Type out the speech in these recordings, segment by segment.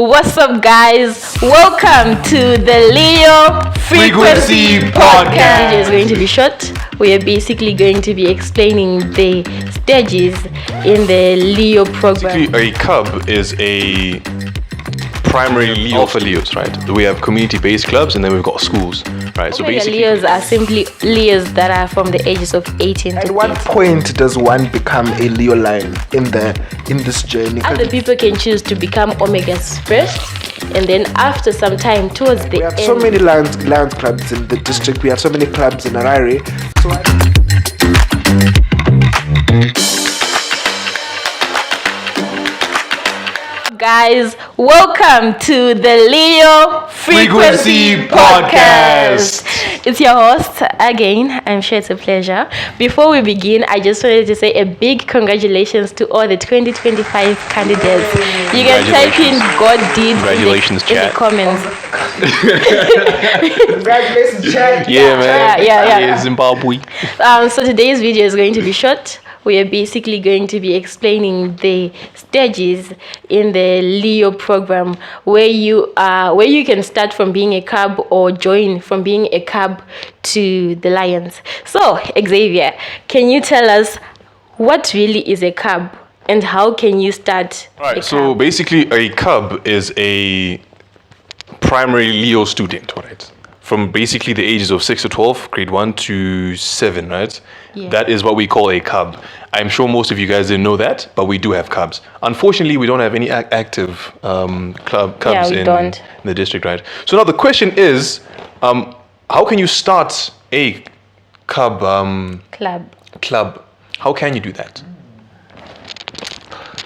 What's up, guys? Welcome to the Leo Frequency Podcast. This video is going to be short. We are basically going to be explaining the stages in the Leo program. Basically, a cub is a primary Leo for Leos, right? We have community-based clubs, and then we've got schools, right? So basically, Leos are simply Leos that are from the ages of 18 to 30. At what point does one become a Leo lion in this journey? Other people can choose to become Omegas first, and then after some time, towards the end. We have so many lions clubs in the district. We have so many clubs in Harare. Guys, welcome to the Leo Frequency Podcast. It's your host again. I'm sure it's a pleasure. Before we begin, I just wanted to say a big congratulations to all the 2025 candidates. You can type in God did Congratulations, in the comments. Congratulations, Chad. Yeah, man. Yeah. Zimbabwe. So today's video is going to be short. We are basically going to be explaining the stages in the Leo program where you can start from being a cub or join from being a cub to the lions. So, Xavier, can you tell us what really is a cub and how can you start? All right, so basically a cub is a primary Leo student, right? From basically the ages of 6 to 12, grade 1 to 7, right? Yeah. That is what we call a cub. I'm sure most of you guys didn't know that, but we do have cubs. Unfortunately, we don't have any active cubs in the district, right? So now the question is, how can you start a cub club? How can you do that?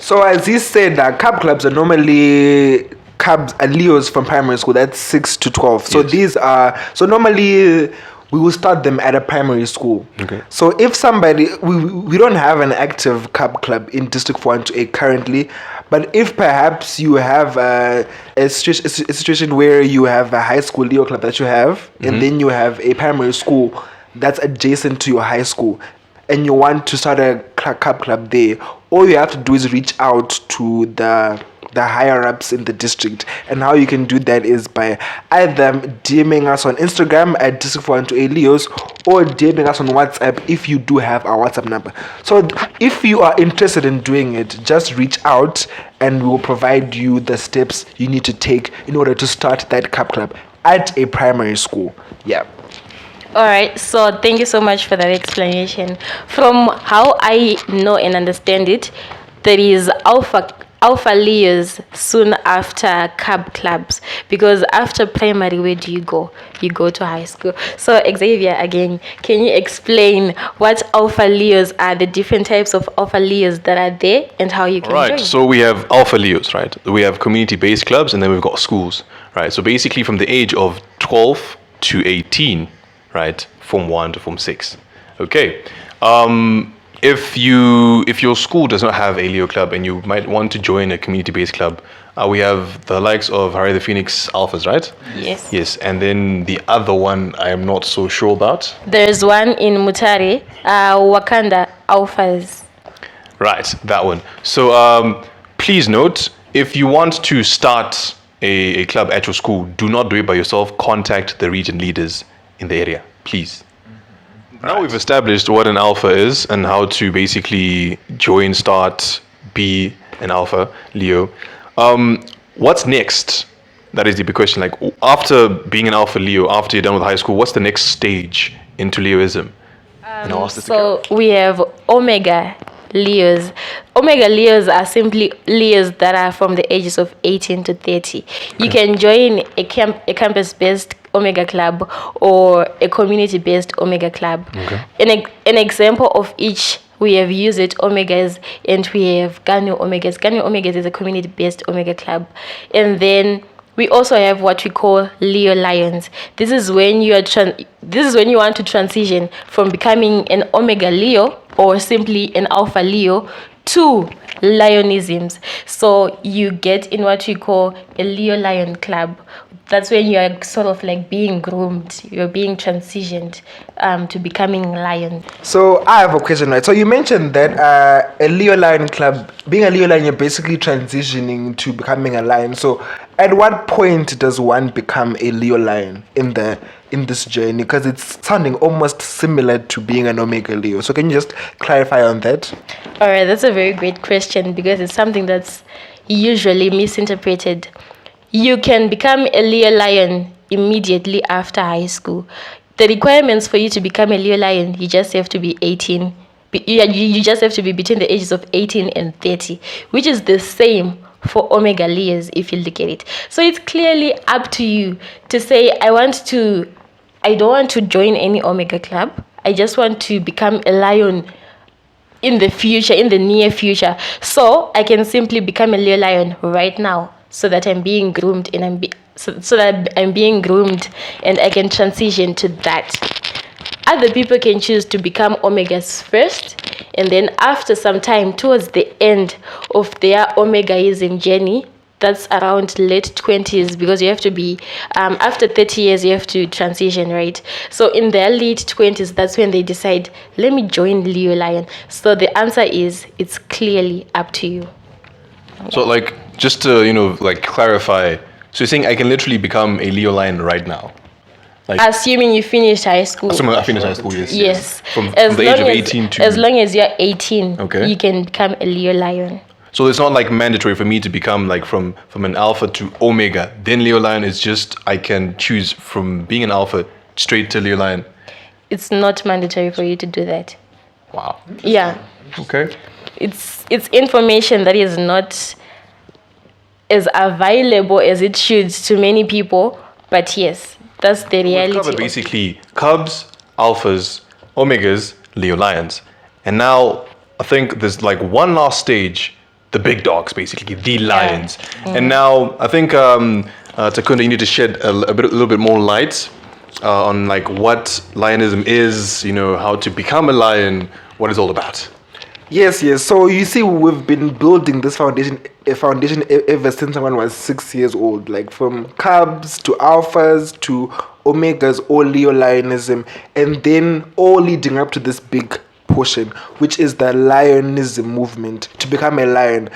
So as he said, cub clubs are normally cubs and Leos from primary school. That's 6 to 12. So Yes. these are normally we will start them at a primary school. Okay. So if somebody we don't have an active cub club in District 4 to 8 currently, but if perhaps you have a situation where you have a high school Leo club that you have, and then you have a primary school that's adjacent to your high school, and you want to start a cub club there, all you have to do is reach out to the higher ups in the district. And how you can do that is by either DMing us on Instagram at District 418 Leos or DMing us on WhatsApp if you do have our WhatsApp number. So if you are interested in doing it, just reach out and we will provide you the steps you need to take in order to start that cub club at a primary school. Yeah. All right, so thank you so much for that explanation. From how I know and understand it, there is Alpha Leos soon after cub clubs, because after primary, where do you go? You go to high school. So Xavier, again, can you explain what Alpha Leos are, the different types of Alpha Leos that are there, and how you can join? Right, so we have Alpha Leos, right? We have community-based clubs, and then we've got schools, right? So basically from the age of 12 to 18, right? Form 1 to Form 6. Okay. If your school does not have a Leo club and you might want to join a community-based club, we have the likes of Harare the Phoenix Alphas, right? Yes. Yes, and then the other one I am not so sure about. There's one in Mutare, Wakanda Alphas. Right, that one. So please note, if you want to start a club at your school, do not do it by yourself. Contact the region leaders in the area, please. Now we've established what an alpha is and how to basically join, start, be an alpha Leo. What's next? That is the big question. Like, after being an alpha Leo, after you're done with high school, what's the next stage into Leoism? So we have Omega Leos. Omega Leos are simply Leos that are from the ages of 18 to 30. You can join a campus-based Omega club or a community-based Omega club. Okay. An example of each, we have used it Omegas, and we have Ganu Omegas. Ganu Omegas is a community-based Omega club. And then we also have what we call Leo Lions. This is when you want to transition from becoming an Omega Leo or simply an Alpha Leo 2 lionisms. So you get in what we call a Leo Lion club. That's when you are sort of like being groomed, you're being transitioned to becoming lion. So I have a question, right? So you mentioned that a Leo Lion club, being a Leo Lion, you're basically transitioning to becoming a lion. So at what point does one become a Leo Lion in this journey? Because it's sounding almost similar to being an Omega Leo. So can you just clarify on that? All right, that's a very great question because it's something that's usually misinterpreted. You can become a Leo Lion immediately after high school. The requirements for you to become a Leo Lion, you just have to be 18. You just have to be between the ages of 18 and 30, which is the same for Omega Leos if you look at it. So it's clearly up to you to say, I don't want to join any Omega club. I just want to become a lion in the future, in the near future. So I can simply become a Leo Lion right now so that I'm being groomed and so that I'm being groomed and I can transition to that. Other people can choose to become Omegas first, and then after some time, towards the end of their Omegaism journey, that's around late 20s, because you have to be, after 30 years, you have to transition, right? So in their late 20s, that's when they decide, let me join Leo Lion. So the answer is, it's clearly up to you. So, like, just to, clarify, so you're saying I can literally become a Leo Lion right now? Assuming you finished high school. Assuming I finished high school, yes. Yes. From the age of 18 to... As long as you're 18, okay, you can become a Leo Lion. So it's not like mandatory for me to become like from an alpha to Omega. Then Leo Lion is just, I can choose from being an alpha straight to Leo Lion. It's not mandatory for you to do that. Wow. Yeah. Okay. It's information that is not as available as it should to many people, but yes, that's the reality. We've covered basically Cubs, Alphas, Omegas, Leo Lions. And now I think there's like one last stage, the big dogs, basically, the lions. Yeah. And now I think, Takunda, you need to shed a little bit more light on like what lionism is, how to become a lion, what it's all about. Yes. So you see, we've been building this foundation ever since someone was 6 years old, like from Cubs to Alphas to Omegas or Leo Lionism, and then all leading up to this big portion, which is the Lionism movement, to become a lion.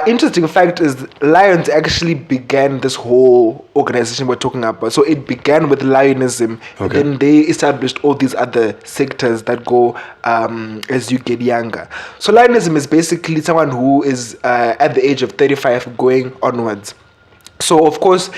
Interesting fact is, lions actually began this whole organization we're talking about. So it began with Lionism, okay, and then they established all these other sectors that go as you get younger. So Lionism is basically someone who is at the age of 35 going onwards. So of course,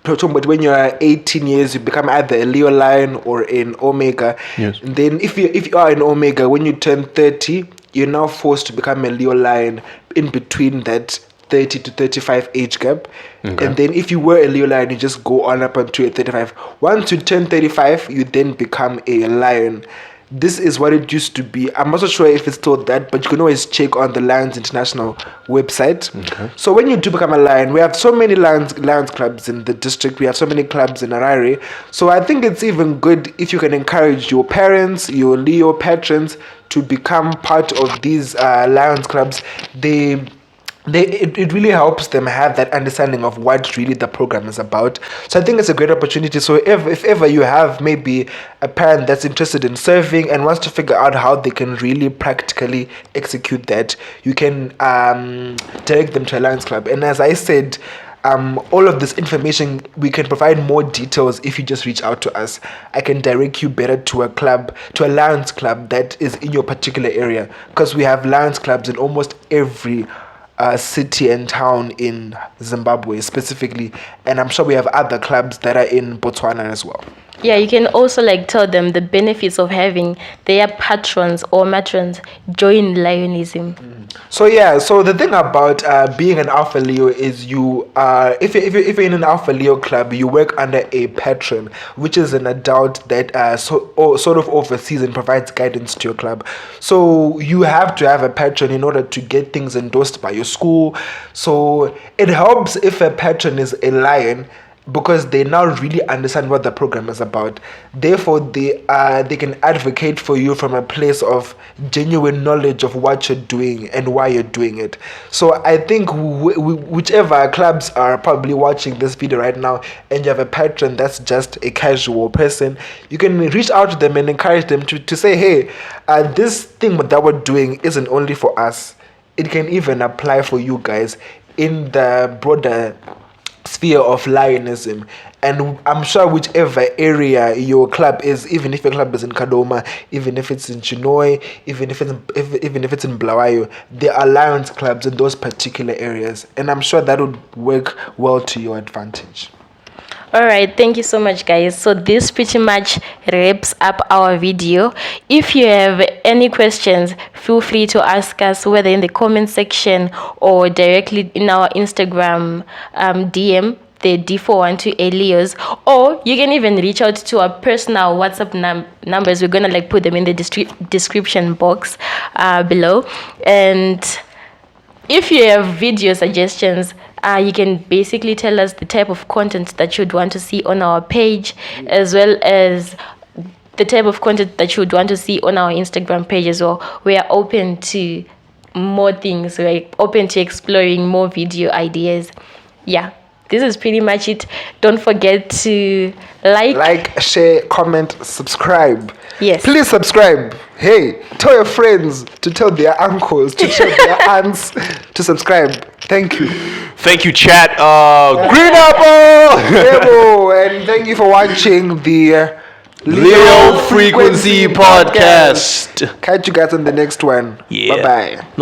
but when you're 18 years, you become either a Leo Lion or an Omega. Yes. And then if you are an Omega, when you turn 30, you're now forced to become a Leo Lion in between that 30 to 35 age gap. Okay. And then if you were a Leo Lion, you just go on up until 35. Once you turn 35, you then become a Lion. This is what it used to be. I'm not so sure if it's still that, but you can always check on the Lions International website. Okay. So when you do become a lion, we have so many lions clubs in the district. We have so many clubs in Harare. So I think it's even good if you can encourage your parents, your Leo patrons, to become part of these lions clubs. It really helps them have that understanding of what really the program is about. So I think it's a great opportunity. So if ever you have maybe a parent that's interested in serving and wants to figure out how they can really practically execute that, you can direct them to a Lions Club. And as I said, all of this information, we can provide more details if you just reach out to us. I can direct you better to a Lions Club that is in your particular area, because we have Lions Clubs in almost every city and town in Zimbabwe specifically, and I'm sure we have other clubs that are in Botswana as well. Yeah, you can also tell them the benefits of having their patrons or matrons join Lionism. So the thing about being an Alpha Leo is if you're in an Alpha Leo club, you work under a patron, which is an adult that sort of oversees and provides guidance to your club. So you have to have a patron in order to get things endorsed by your school. So it helps if a patron is a lion because they now really understand what the program is about. Therefore, they can advocate for you from a place of genuine knowledge of what you're doing and why you're doing it. So I think whichever clubs are probably watching this video right now, and you have a patron that's just a casual person, you can reach out to them and encourage them to say, hey, this thing that we're doing isn't only for us. It can even apply for you guys in the broader sphere of Lionism. And I'm sure whichever area your club is, even if your club is in Kadoma, even if it's in Chinoy, even if it's in Blawayo, there are Lions clubs in those particular areas, and I'm sure that would work well to your advantage. All right, thank you so much, guys. So this pretty much wraps up our video. If you have any questions, feel free to ask us, whether in the comment section or directly in our Instagram DM, the D412 Elios, or you can even reach out to our personal WhatsApp numbers. We're gonna put them in the description box below. And if you have video suggestions, you can basically tell us the type of content that you'd want to see on our page, as well as the type of content that you'd want to see on our Instagram page as well. We are open to more things. We're open to exploring more video ideas. Yeah, this is pretty much it. Don't forget to like, share, comment, subscribe. Yes. Please subscribe. Hey, tell your friends to tell their uncles, to tell their aunts to subscribe. Thank you. Thank you, chat. Green Apple! And thank you for watching the Leo Frequency Podcast. Catch you guys on the next one. Yeah. Bye-bye.